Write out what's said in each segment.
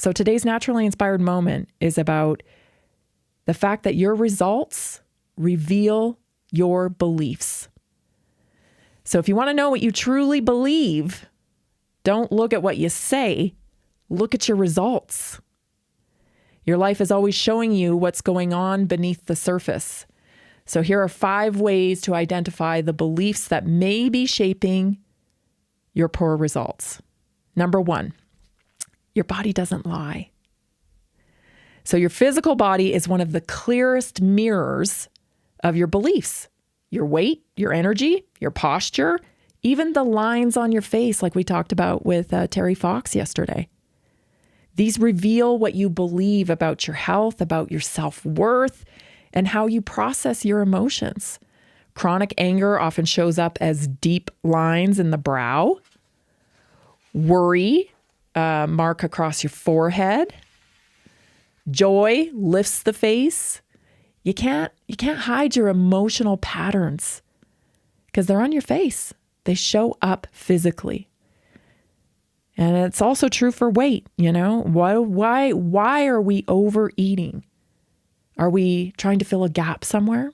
So today's Naturally Inspired Moment is about the fact that your results reveal your beliefs. So if you want to know what you truly believe, don't look at what you say, look at your results. Your life is always showing you what's going on beneath the surface. So here are 5 ways to identify the beliefs that may be shaping your poor results. Number 1, your body doesn't lie. So your physical body is one of the clearest mirrors of your beliefs. Your weight, your energy, your posture, even the lines on your face, like we talked about with Terry Fox yesterday. These reveal what you believe about your health, about your self-worth, and how you process your emotions. Chronic anger often shows up as deep lines in the brow. Worry, mark across your forehead. Joy lifts the face. You can't hide your emotional patterns because they're on your face. They show up physically. And it's also true for weight, you know. Why are we overeating? Are we trying to fill a gap somewhere?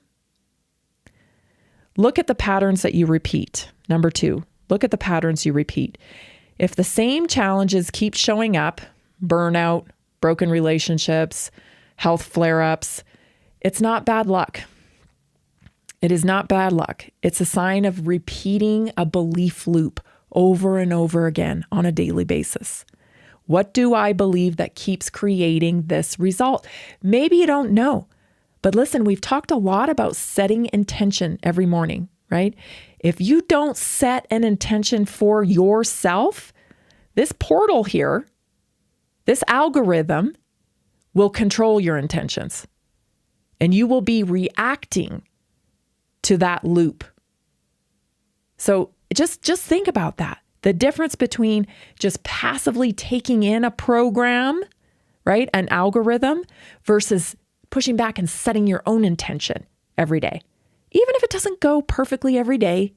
Look at the patterns that you repeat. Number 2, look at the patterns you repeat. If the same challenges keep showing up, burnout, broken relationships, health flare-ups, it's not bad luck. It is not bad luck. It's a sign of repeating a belief loop over and over again on a daily basis. What do I believe that keeps creating this result? Maybe you don't know, but listen, we've talked a lot about setting intention every morning, right? If you don't set an intention for yourself, this portal here, this algorithm will control your intentions, and you will be reacting to that loop. So just think about that. The difference between just passively taking in a program, right, an algorithm, versus pushing back and setting your own intention every day. Even if it doesn't go perfectly every day,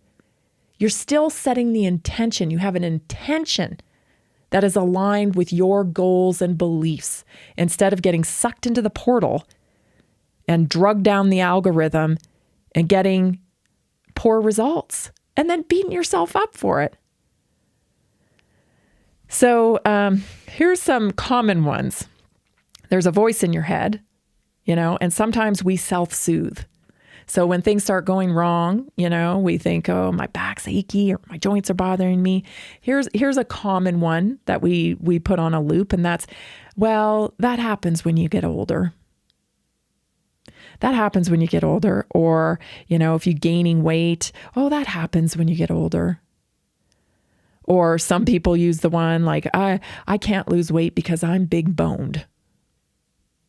you're still setting the intention. You have an intention that is aligned with your goals and beliefs instead of getting sucked into the portal and drugged down the algorithm and getting poor results and then beating yourself up for it. So here's some common ones. There's a voice in your head, you know, and sometimes we self-soothe. So when things start going wrong, you know, we think, oh, my back's achy or my joints are bothering me. Here's a common one that we put on a loop, and that's, well, that happens when you get older. That happens when you get older. Or, you know, if you're gaining weight, oh, that happens when you get older. Or some people use the one like, I can't lose weight because I'm big boned.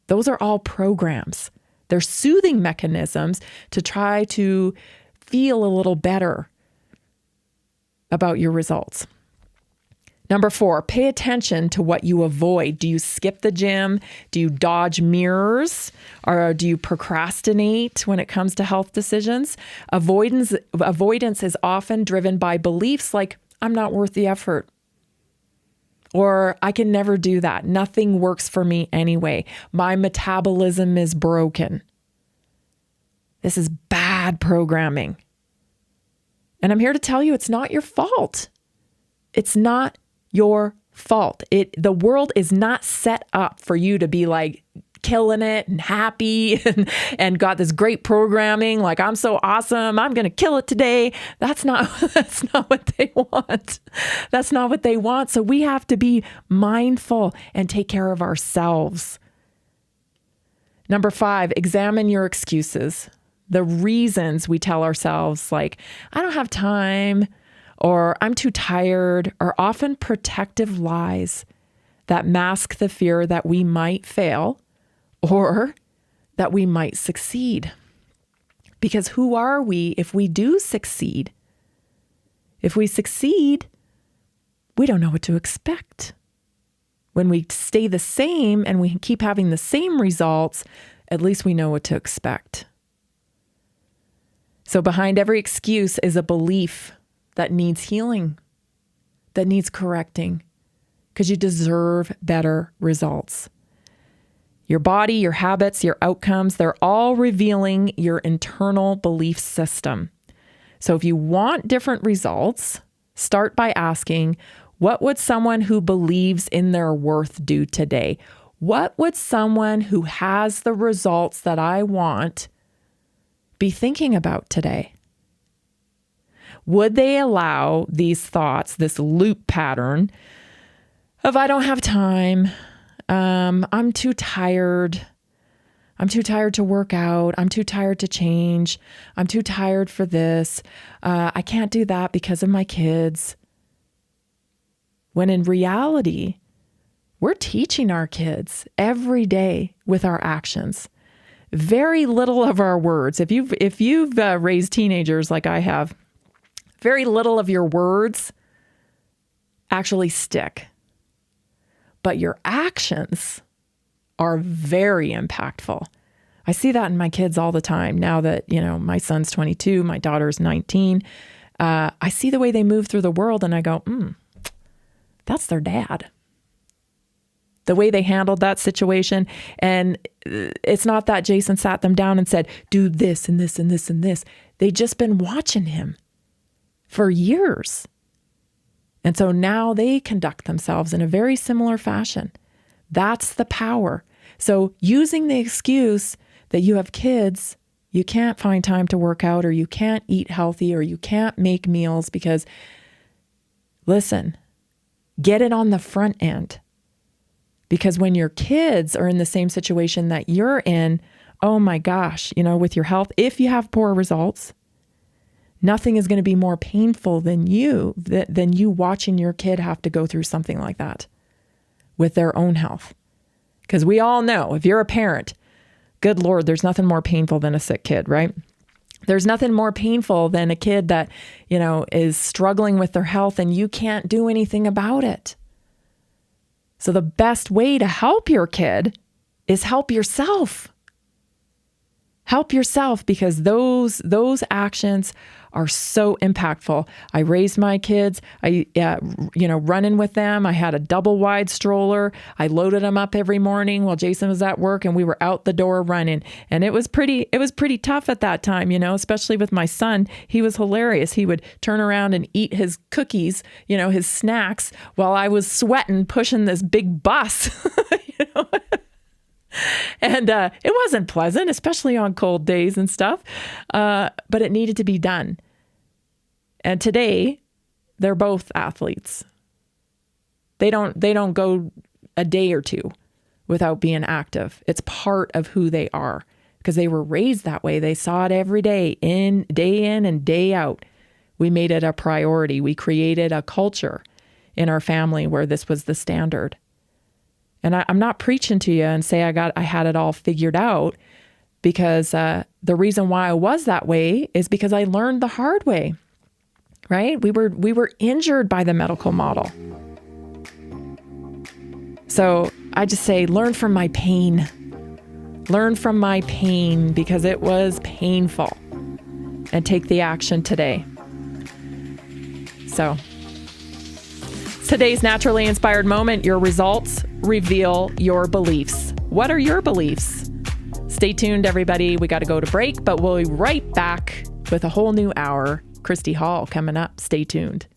Those are all programs. They're soothing mechanisms to try to feel a little better about your results. Number 4, pay attention to what you avoid. Do you skip the gym? Do you dodge mirrors? Or do you procrastinate when it comes to health decisions? Avoidance is often driven by beliefs like, I'm not worth the effort. Or I can never do that. Nothing works for me anyway. My metabolism is broken. This is bad programming. And I'm here to tell you it's not your fault. It's not your fault. The world is not set up for you to be like killing it and happy and got this great programming. Like, I'm so awesome. I'm going to kill it today. That's not what they want. That's not what they want. So we have to be mindful and take care of ourselves. Number 5, examine your excuses. The reasons we tell ourselves, like, I don't have time, or I'm too tired, are often protective lies that mask the fear that we might fail or that we might succeed. Because who are we if we do succeed? If we succeed, we don't know what to expect. When we stay the same and we keep having the same results, at least we know what to expect. So behind every excuse is a belief that needs healing, that needs correcting. because you deserve better results. Your body, your habits, your outcomes, they're all revealing your internal belief system. So if you want different results, start by asking, what would someone who believes in their worth do today? What would someone who has the results that I want be thinking about today? Would they allow these thoughts, this loop pattern of I don't have time, I'm too tired. I'm too tired to work out. I'm too tired to change. I'm too tired for this. I can't do that because of my kids. When in reality, we're teaching our kids every day with our actions. Very little of our words. If you've raised teenagers like I have, very little of your words actually stick. But your actions are very impactful. I see that in my kids all the time. Now that, my son's 22, my daughter's 19, I see the way they move through the world and I go, that's their dad. The way they handled that situation. And it's not that Jason sat them down and said, do this and this and this and this. They've just been watching him for years. And so now they conduct themselves in a very similar fashion. That's the power. So using the excuse that you have kids, you can't find time to work out, or you can't eat healthy, or you can't make meals because, listen, get it on the front end. Because when your kids are in the same situation that you're in, oh my gosh, with your health, if you have poor results, nothing is going to be more painful than you watching your kid have to go through something like that with their own health. Because we all know, if you're a parent, good Lord, there's nothing more painful than a sick kid, right? There's nothing more painful than a kid that, is struggling with their health and you can't do anything about it. So the best way to help your kid is help yourself. Help yourself, because those actions are so impactful. I raised my kids, running with them. I had a double wide stroller. I loaded them up every morning while Jason was at work, and we were out the door running. And it was pretty tough at that time, especially with my son. He was hilarious. He would turn around and eat his cookies, his snacks, while I was sweating, pushing this big bus, And it wasn't pleasant, especially on cold days and stuff, but it needed to be done. And today, they're both athletes. They don't go a day or two without being active. It's part of who they are because they were raised that way. They saw it every day in and day out. We made it a priority. We created a culture in our family where this was the standard. And I'm not preaching to you and say I had it all figured out, because the reason why I was that way is because I learned the hard way, right? We were injured by the medical model. So I just say, learn from my pain. Learn from my pain, because it was painful, and take the action today. So today's naturally inspired moment: your results reveal your beliefs. What are your beliefs? Stay tuned, everybody. We got to go to break, but we'll be right back with a whole new hour. Christy Hall coming up. Stay tuned.